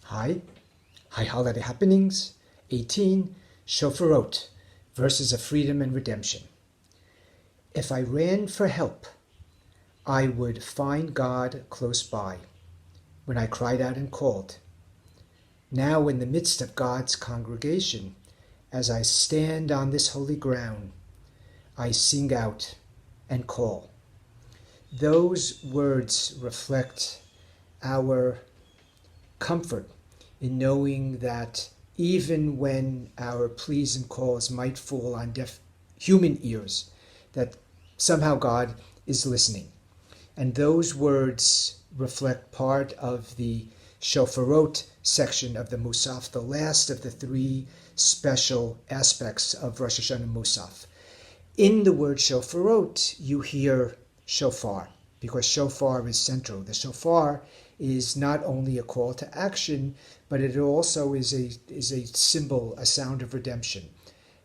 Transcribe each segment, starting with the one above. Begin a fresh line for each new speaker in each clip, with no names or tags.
High Holiday Happenings, 18, Shoferot, Verses of Freedom and Redemption. If I ran for help, I would find God close by when I cried out and called. Now in the midst of God's congregation, as I stand on this holy ground, I sing out and call. Those words reflect our comfort in knowing that even when our pleas and calls might fall on deaf human ears, that somehow God is listening. And those words reflect part of the Shoferot section of the Mussaf, the last of the three special aspects of Rosh Hashanah Mussaf. In the word Shoferot, you hear shofar, because shofar is central. The shofar is not only a call to action, but it also is a symbol, a sound of redemption.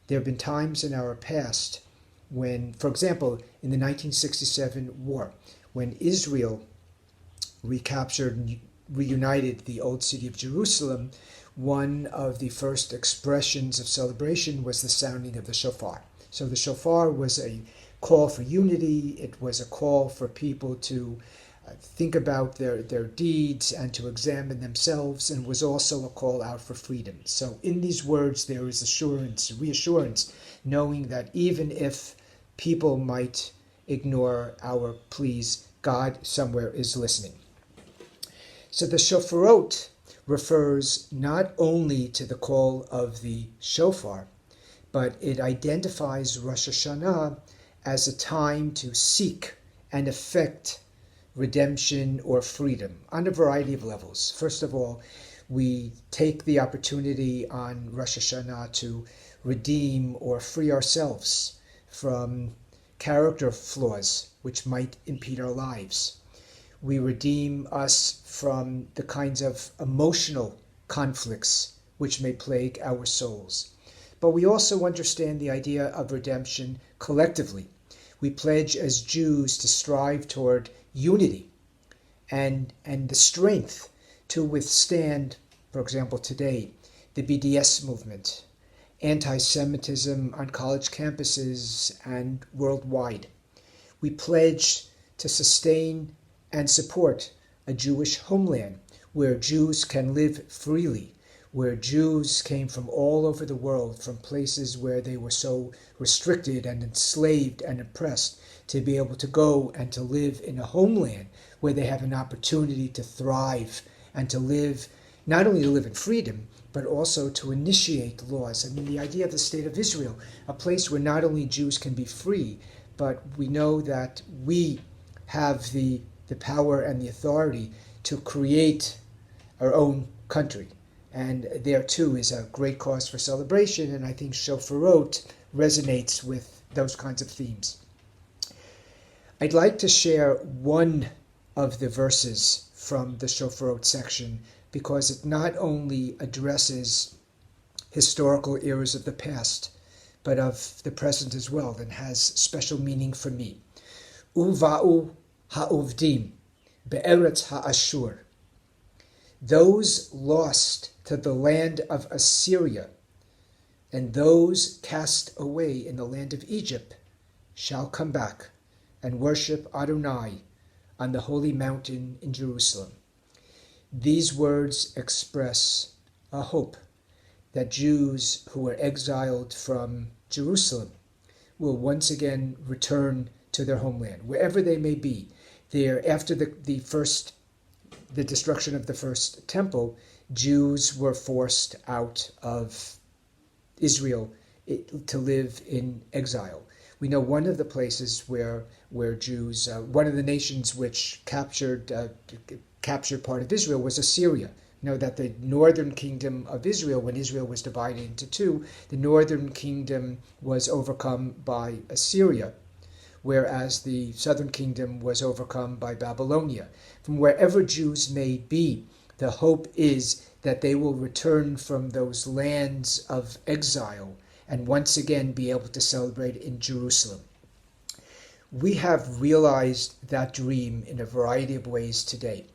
There have been times in our past when, for example, in the 1967 war, when Israel recaptured and reunited the old city of Jerusalem, one of the first expressions of celebration was the sounding of the shofar. So the shofar was a call for unity. It was a call for people to think about their deeds and to examine themselves, and was also a call out for freedom. So in these words there is reassurance, knowing that even if people might ignore our pleas, God somewhere is listening. So the Shoferot refers not only to the call of the shofar, but it identifies Rosh Hashanah as a time to seek and effect redemption or freedom on a variety of levels. First of all, we take the opportunity on Rosh Hashanah to redeem or free ourselves from character flaws which might impede our lives. We redeem us from the kinds of emotional conflicts which may plague our souls. But we also understand the idea of redemption collectively. We pledge as Jews to strive toward unity and the strength to withstand, for example, today, the BDS movement, anti-Semitism on college campuses and worldwide. We pledge to sustain and support a Jewish homeland where Jews can live freely, where Jews came from all over the world, from places where they were so restricted and enslaved and oppressed, to be able to go and to live in a homeland where they have an opportunity to thrive and to live, not only to live in freedom, but also to initiate laws. I mean, the idea of the state of Israel, a place where not only Jews can be free, but we know that we have the power and the authority to create our own country. And there too is a great cause for celebration, and I think Shoferot resonates with those kinds of themes. I'd like to share one of the verses from the Shoferot section because it not only addresses historical eras of the past, but of the present as well, and has special meaning for me. Uva'u ha'ovdim be'eretz ha'ashur. Those lost to the land of Assyria, and those cast away in the land of Egypt shall come back and worship Adonai on the holy mountain in Jerusalem. These words express a hope that Jews who were exiled from Jerusalem will once again return to their homeland, wherever they may be. There, after the destruction of the first temple, Jews were forced out of Israel to live in exile. We know one of the places where Jews, one of the nations which captured part of Israel was Assyria. You know that the northern kingdom of Israel, when Israel was divided into two, the northern kingdom was overcome by Assyria, whereas the southern kingdom was overcome by Babylonia. From wherever Jews may be, the hope is that they will return from those lands of exile and once again be able to celebrate in Jerusalem. We have realized that dream in a variety of ways today.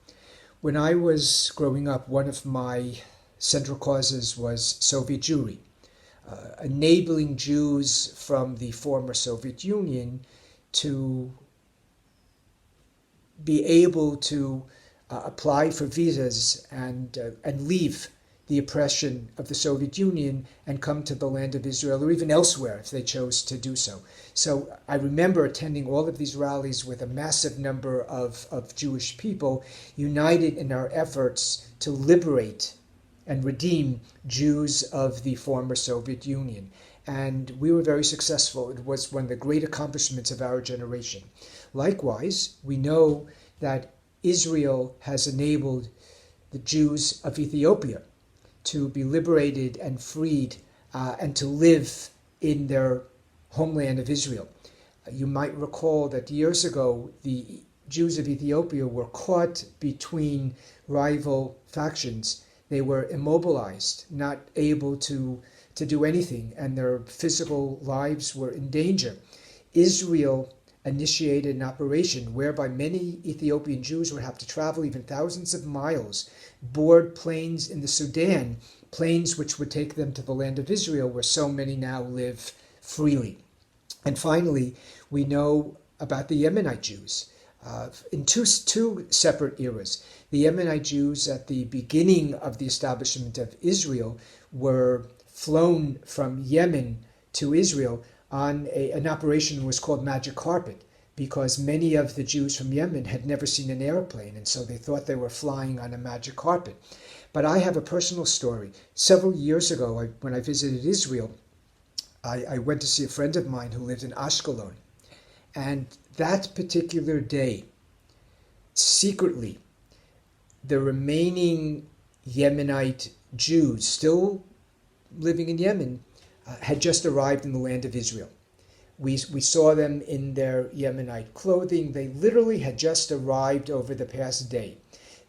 When I was growing up, one of my central causes was Soviet Jewry, enabling Jews from the former Soviet Union to be able to apply for visas and leave the oppression of the Soviet Union and come to the land of Israel or even elsewhere if they chose to do so. So I remember attending all of these rallies with a massive number of Jewish people united in our efforts to liberate and redeem Jews of the former Soviet Union. And we were very successful. It was one of the great accomplishments of our generation. Likewise, we know that Israel has enabled the Jews of Ethiopia to be liberated and freed and to live in their homeland of Israel. You might recall that years ago, the Jews of Ethiopia were caught between rival factions. They were immobilized, not able to do anything, and their physical lives were in danger. Israel initiated an operation whereby many Ethiopian Jews would have to travel even thousands of miles, board planes in the Sudan, planes which would take them to the land of Israel, where so many now live freely. And finally, we know about the Yemenite Jews. In two separate eras. The Yemenite Jews at the beginning of the establishment of Israel were flown from Yemen to Israel on an operation that was called Magic Carpet, because many of the Jews from Yemen had never seen an airplane, and so they thought they were flying on a magic carpet. But I have a personal story. Several years ago, when I visited Israel, I went to see a friend of mine who lived in Ashkelon. And that particular day, secretly, the remaining Yemenite Jews still living in Yemen had just arrived in the land of Israel. We saw them in their Yemenite clothing. They literally had just arrived over the past day.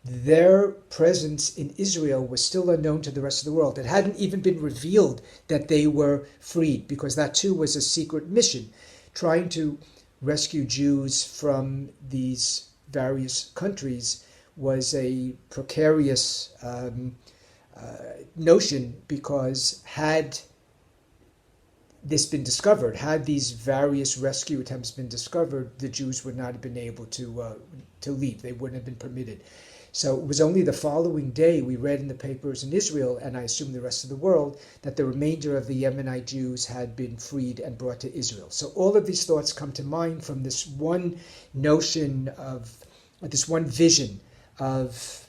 Their presence in Israel was still unknown to the rest of the world. It hadn't even been revealed that they were freed, because that too was a secret mission, trying to rescue Jews from these various countries was a precarious notion, because had this been discovered, had these various rescue attempts been discovered, the Jews would not have been able to leave. They wouldn't have been permitted. So it was only the following day we read in the papers in Israel, and I assume the rest of the world, that the remainder of the Yemenite Jews had been freed and brought to Israel. So all of these thoughts come to mind from this one notion of, this one vision of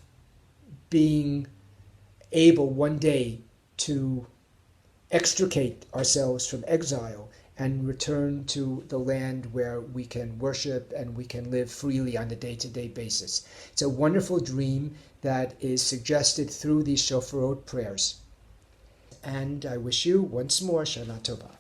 being able one day to extricate ourselves from exile and return to the land where we can worship and we can live freely on a day-to-day basis. It's a wonderful dream that is suggested through these Shoferot prayers. And I wish you once more Shana Tova.